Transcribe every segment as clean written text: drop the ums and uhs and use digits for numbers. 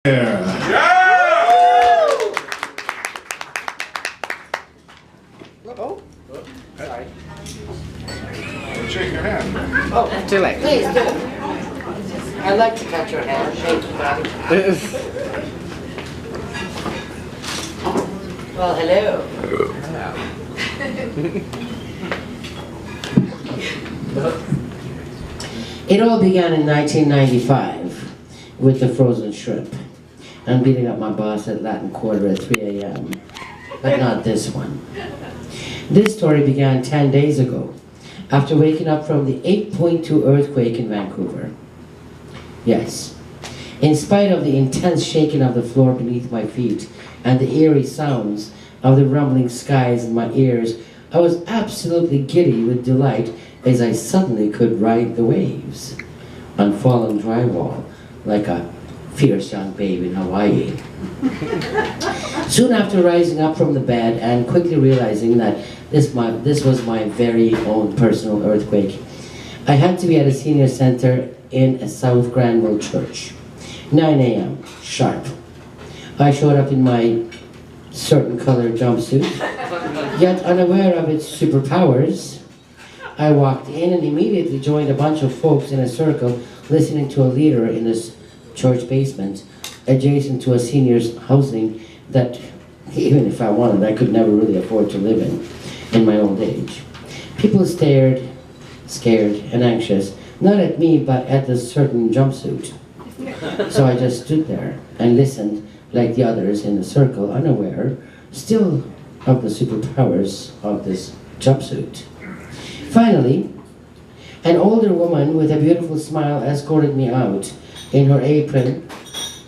Oh, sorry. Shake your hand. Oh, too late. Please do. I'd like to touch your hand. Thank you, buddy. Well, hello. It all began in 1995 with the frozen shrimp and beating up my boss at Latin Quarter at 3 a.m. But not this one. This story began 10 days ago after waking up from the 8.2 earthquake in Vancouver. Yes, in spite of the intense shaking of the floor beneath my feet and the eerie sounds of the rumbling skies in my ears, I was absolutely giddy with delight as I suddenly could ride the waves on fallen drywall like a fierce young babe in Hawaii. Soon after rising up from the bed and quickly realizing that this was my very own personal earthquake, I had to be at a senior center in a South Granville church. 9 a.m. sharp. I showed up in my certain colored jumpsuit, yet unaware of its superpowers. I walked in and immediately joined a bunch of folks in a circle listening to a leader in this church basement adjacent to a senior's housing that, even if I wanted, I could never really afford to live in my old age. People stared, scared and anxious, not at me but at this certain jumpsuit. So I just stood there and listened like the others in the circle, unaware still of the superpowers of this jumpsuit. Finally, an older woman with a beautiful smile escorted me out in her apron,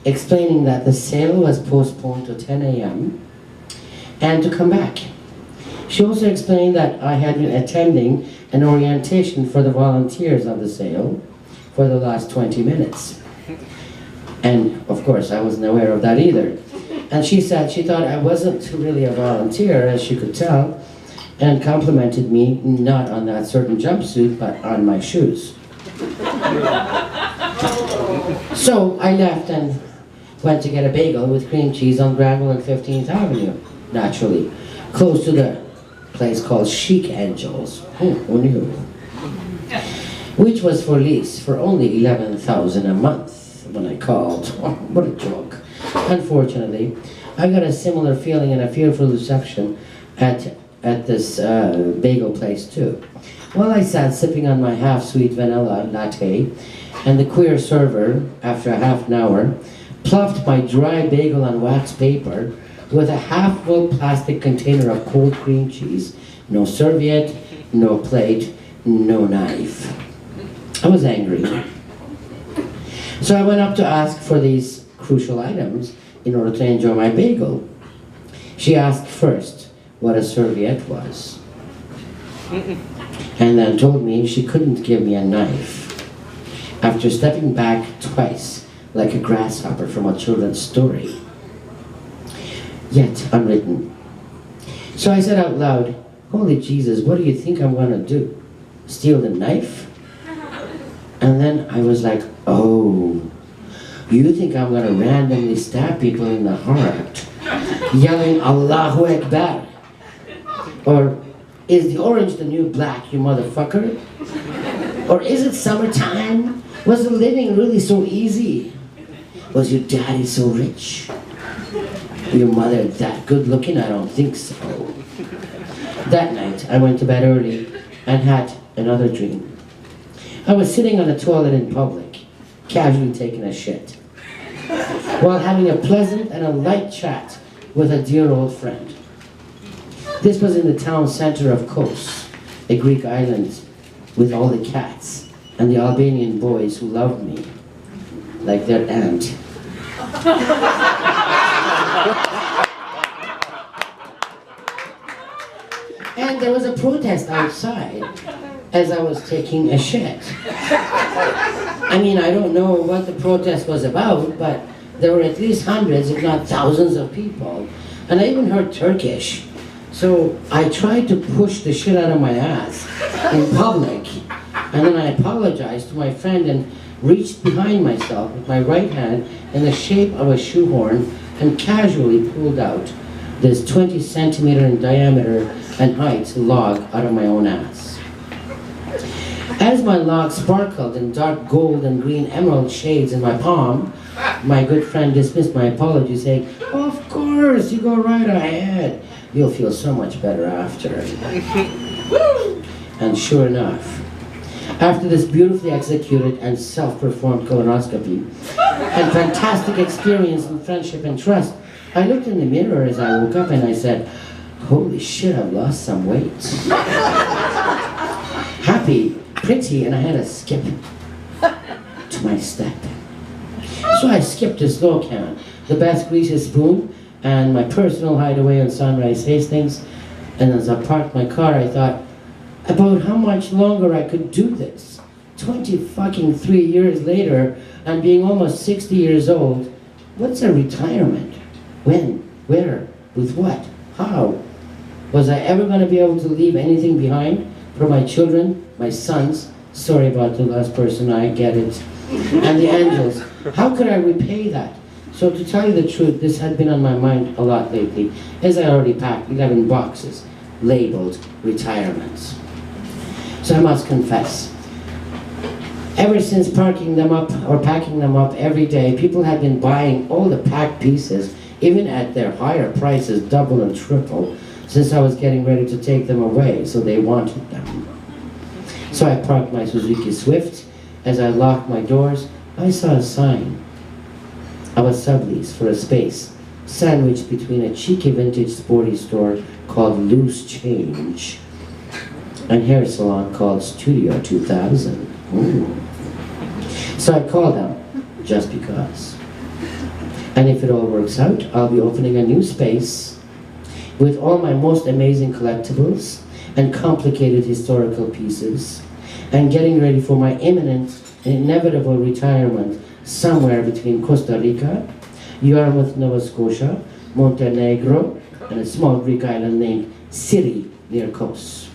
explaining that the sale was postponed to 10 a.m. and to come back. She also explained that I had been attending an orientation for the volunteers of the sale for the last 20 minutes. And of course, I wasn't aware of that either. And she said she thought I wasn't really a volunteer, as she could tell, and complimented me not on that certain jumpsuit, but on my shoes. So I left and went to get a bagel with cream cheese on Granville and 15th Avenue, naturally, close to the place called Chic Angels. Who knew? Which was for lease for only $11,000 a month when I called. Oh, what a joke. Unfortunately, I got a similar feeling and a fearful reception at this bagel place too. While I sat sipping on my half-sweet vanilla latte, and the queer server, after a half an hour, plopped my dry bagel on wax paper with a half-full plastic container of cold cream cheese, no serviette, no plate, no knife. I was angry. So I went up to ask for these crucial items in order to enjoy my bagel. She asked first what a serviette was, and then told me she couldn't give me a knife. After stepping back twice like a grasshopper from a children's story, yet unwritten. So I said out loud, "Holy Jesus, what do you think I'm gonna do? Steal the knife?" And then I was like, oh, you think I'm gonna randomly stab people in the heart, yelling Allahu Akbar? Or, is the orange the new black, you motherfucker? Or is it summertime? Was the living really so easy? Was your daddy so rich? Your mother that good looking? I don't think so. That night, I went to bed early and had another dream. I was sitting on a toilet in public, casually taking a shit, while having a pleasant and a light chat with a dear old friend. This was in the town center of Kos, a Greek island with all the cats and the Albanian boys who loved me like their aunt. And there was a protest outside as I was taking a shit. I mean, I don't know what the protest was about, but there were at least hundreds, if not thousands of people. And I even heard Turkish. So I tried to push the shit out of my ass in public. And then I apologized to my friend and reached behind myself with my right hand in the shape of a shoehorn and casually pulled out this 20 centimeter in diameter and height log out of my own ass. As my log sparkled in dark gold and green emerald shades in my palm, my good friend dismissed my apology, saying, "Of course, you go right ahead. You'll feel so much better after." And sure enough, after this beautifully executed and self-performed colonoscopy and fantastic experience in friendship and trust, I looked in the mirror as I woke up and I said, "Holy shit, I've lost some weight." Happy, pretty, and I had a skip to my step. So I skipped a slow can, the best greasy spoon, and my personal hideaway on Sunrise Hastings. And as I parked my car, I thought about how much longer I could do this. 23 years later, and being almost 60 years old, what's a retirement? When? Where? With what? How? Was I ever going to be able to leave anything behind for my children, my sons? Sorry about the last person, I get it. And the angels. How could I repay that? So to tell you the truth, this had been on my mind a lot lately, as I already packed 11 boxes labeled retirements. So I must confess, ever since packing them up every day, people had been buying all the packed pieces, even at their higher prices, double and triple, since I was getting ready to take them away, so they wanted them. So I parked my Suzuki Swift. As I locked my doors, I saw a sign of a sublease for a space sandwiched between a cheeky vintage sporty store called Loose Change and hair salon called Studio 2000. So I called them, just because. And if it all works out, I'll be opening a new space with all my most amazing collectibles and complicated historical pieces, and getting ready for my imminent and inevitable retirement somewhere between Costa Rica, Yarmouth, Nova Scotia, Montenegro, and a small Greek island named Syri near Kos.